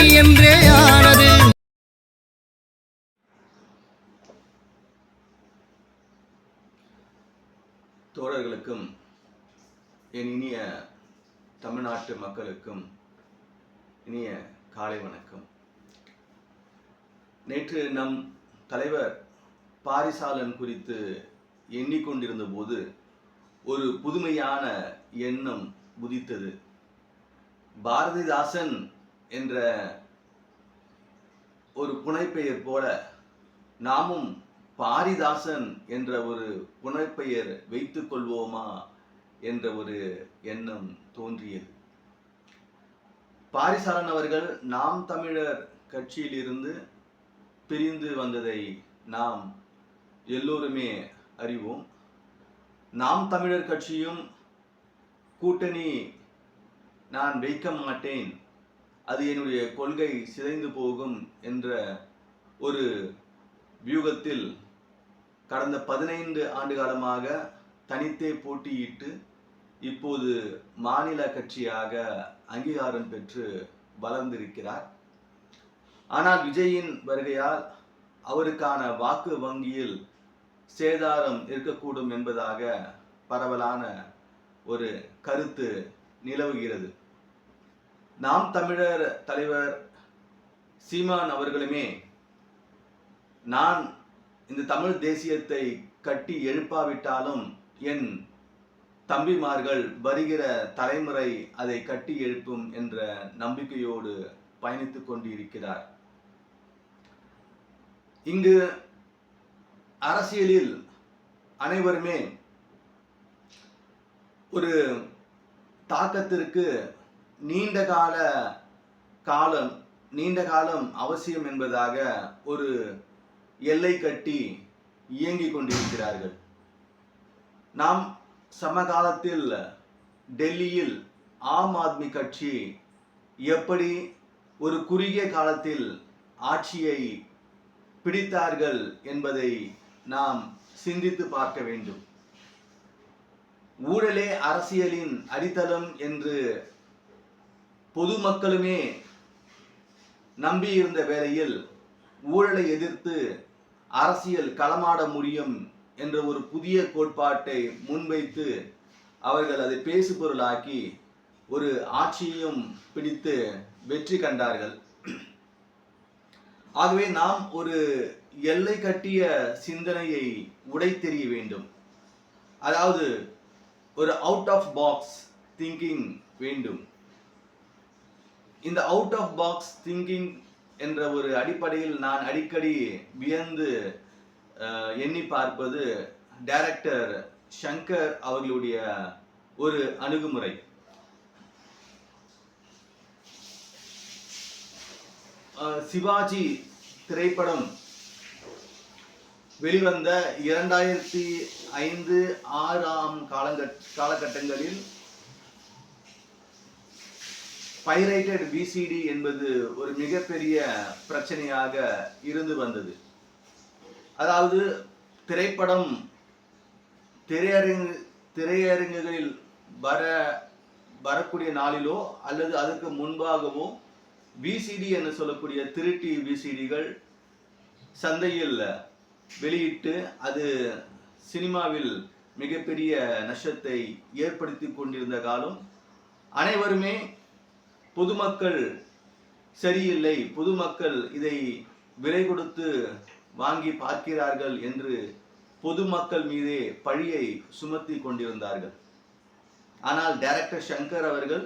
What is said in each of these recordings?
என்றே ஆனது. தோழர்களுக்கும் என் இனிய தமிழ்நாட்டு மக்களுக்கும் இனிய காலை வணக்கம். நேற்று நம் தலைவர் பாரிசாலன் குறித்து எண்ணிக்கொண்டிருந்த போது ஒரு புதுமையான எண்ணம் உதித்தது. பாரதிதாசன் என்ற ஒரு புனைப்பெயர் போல நாமும் பாரிதாசன் என்ற ஒரு புனைப்பெயர் வைத்துக் கொள்வோமா என்ற ஒரு எண்ணம் தோன்றியது. பாரிசாலன் அவர்கள் நாம் தமிழர் கட்சியிலிருந்து பிரிந்து வந்ததை நாம் எல்லோருமே அறிவோம். நாம் தமிழர் கட்சியும் கூட்டணி நான் வைக்க மாட்டேன், அது என்னுடைய கொள்கை சிதைந்து போகும் என்ற ஒரு வியூகத்தில் கடந்த 15 ஆண்டு காலமாக தனித்தே போட்டியிட்டு இப்போது மாநில கட்சியாக அங்கீகாரம் பெற்று வளர்ந்திருக்கிறார். ஆனால் விஜயின் வருகையால் அவருக்கான வாக்கு வங்கியில் சேதாரம் இருக்கக்கூடும் என்பதாக பரவலான ஒரு கருத்து நிலவுகிறது. நாம் தமிழர் தலைவர் சீமான் அவர்களுமே நான் இந்த தமிழ் தேசியத்தை கட்டி எழுப்பாவிட்டாலும் என் தம்பிமார்கள் வருகிற தலைமுறை அதை கட்டி எழுப்பும் என்ற நம்பிக்கையோடு பயணித்துக் கொண்டிருக்கிறார். இங்கு அரசியலில் அனைவருமே ஒரு தாக்கத்திற்கு நீண்ட காலம் அவசியம் என்பதாக ஒரு எல்லை கட்டி இயங்கிக் கொண்டிருக்கிறார்கள். நாம் சமகாலத்தில் டெல்லியில் ஆம் ஆத்மி கட்சி எப்படி ஒரு குறுகிய காலத்தில் ஆட்சியை பிடித்தார்கள் என்பதை நாம் சிந்தித்து பார்க்க வேண்டும். ஊழலே அரசியலின் அடித்தளம் என்று பொதுமக்களுமே நம்பியிருந்த வேளையில் ஊழலை எதிர்த்து அரசியல் களமாட முடியும் என்ற ஒரு புதிய கோட்பாட்டை முன்வைத்து அவர்கள் அதை பேசுபொருளாக்கி ஒரு ஆட்சியையும் பிடித்து வெற்றி கண்டார்கள். ஆகவே நாம் ஒரு எல்லை கட்டிய சிந்தனையை உடைத்தெறிய வேண்டும். அதாவது ஒரு அவுட் ஆஃப் பாக்ஸ் திங்கிங் வேண்டும். இந்த அவுட் ஆஃப் பாக்ஸ் திங்கிங் என்ற ஒரு அடிப்படையில் நான் அடிக்கடி வியந்து எண்ணி பார்ப்பது டைரக்டர் சங்கர் அவர்களுடைய ஒரு அணுகுமுறை. சிவாஜி திரைப்படம் வெளிவந்த 2005-6 காலகட்டங்களில் பைரேட்டட் விசிடி என்பது ஒரு மிகப்பெரிய பிரச்சனையாக இருந்து வந்தது. அதாவது திரைப்படம் திரையரங்குகளில் வரக்கூடிய நாளிலோ அல்லது அதற்கு முன்பாகவோ விசிடி என்று சொல்லக்கூடிய திருட்டி விசிடிகள் சந்தையில் வெளியிட்டு அது சினிமாவில் மிகப்பெரிய நஷ்டத்தை ஏற்படுத்தி கொண்டிருந்த காலம். அனைவருமே பொதுமக்கள் சரியில்லை, பொதுமக்கள் இதை விலை கொடுத்து வாங்கி பார்க்கிறார்கள் என்று பொதுமக்கள் மீதே பழியை சுமத்தி கொண்டிருந்தார்கள். ஆனால் டைரக்டர் சங்கர் அவர்கள்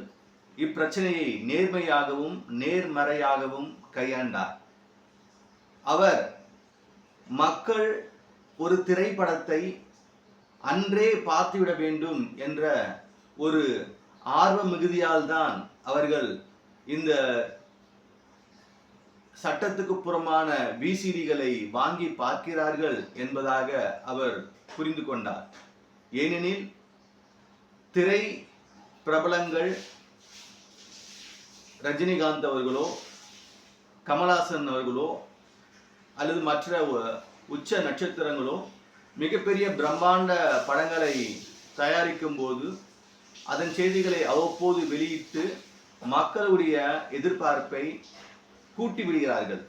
இப்பிரச்சனையை நேர்மையாகவும் நேர்மறையாகவும் கையாண்டார். அவர் மக்கள் ஒரு திரைப்படத்தை அன்றே பார்த்துவிட வேண்டும் என்ற ஒரு ஆர்வ மிகுதியால் தான் அவர்கள் இந்த சட்டத்துக்கு புறமான விசிடிகளை வாங்கி பார்க்கிறார்கள் என்பதாக அவர் புரிந்து கொண்டார். ஏனெனில் திரை பிரபலங்கள் ரஜினிகாந்த் அவர்களோ கமல்ஹாசன் அவர்களோ அல்லது மற்ற உச்ச நட்சத்திரங்களோ மிகப்பெரிய பிரம்மாண்ட படங்களை தயாரிக்கும் போது அதன் செய்திகளை அவ்வப்போது வெளியிட்டு மக்களுடைய எதிர்பார்ப்பை கூட்டி விடுகிறார்கள்.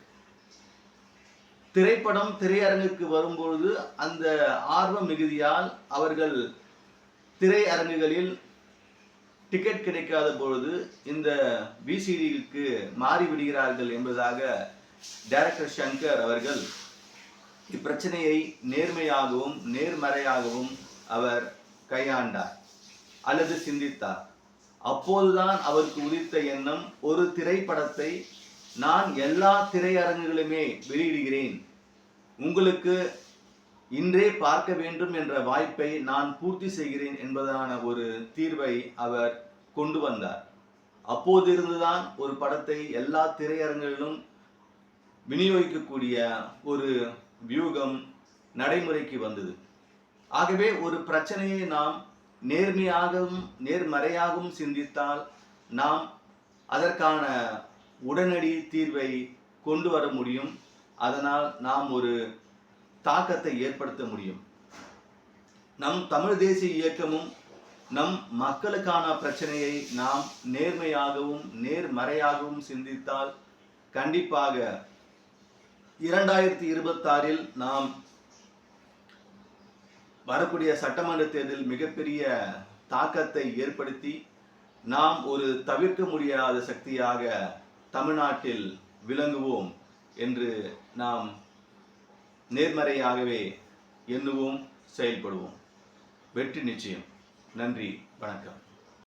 திரைப்படம் திரையரங்குக்கு வரும்பொழுது அந்த ஆர்வ மிகுதியால் அவர்கள் திரையரங்குகளில் டிக்கெட் கிடைக்காத பொழுது இந்த விசிடிக்கு மாறிவிடுகிறார்கள் என்பதாக டைரக்டர் சங்கர் அவர்கள் இப்பிரச்சனையை நேர்மையாகவும் நேர்மறையாகவும் அவர் கையாண்டார் அல்லது சிந்தித்தார். அப்போதுதான் அவருக்கு உதித்த எண்ணம், ஒரு திரைப்படத்தை நான் எல்லா திரையரங்குகளுமே வெளியிடுகிறேன், உங்களுக்கு இன்றே பார்க்க வேண்டும் என்ற வாய்ப்பை நான் பூர்த்தி செய்கிறேன் என்பதான ஒரு தீர்வை அவர் கொண்டு வந்தார். அப்போது இருந்துதான் ஒரு படத்தை எல்லா திரையரங்குகளிலும் விநியோகிக்கக்கூடிய ஒரு வியூகம் நடைமுறைக்கு வந்தது. ஆகவே ஒரு பிரச்சனையை நாம் நேர்மையாகவும் நேர்மறையாகவும் சிந்தித்தால் நாம் அதற்கான உடனடி தீர்வை கொண்டு வர முடியும். அதனால் நாம் ஒரு தாக்கத்தை ஏற்படுத்த முடியும். நம் தமிழ் தேசிய இயக்கமும் நம் மக்களுக்கான பிரச்சனையை நாம் நேர்மையாகவும் நேர்மறையாகவும் சிந்தித்தால் கண்டிப்பாக 2026 நாம் வரக்கூடிய சட்டமன்ற தேர்தல் மிகப்பெரிய தாக்கத்தை ஏற்படுத்தி நாம் ஒரு தவிர்க்க முடியாத சக்தியாக தமிழ்நாட்டில் விளங்குவோம் என்று நாம் நேர்மறையாகவே எண்ணுவோம், செயல்படுவோம். வெற்றி நிச்சயம். நன்றி, வணக்கம்.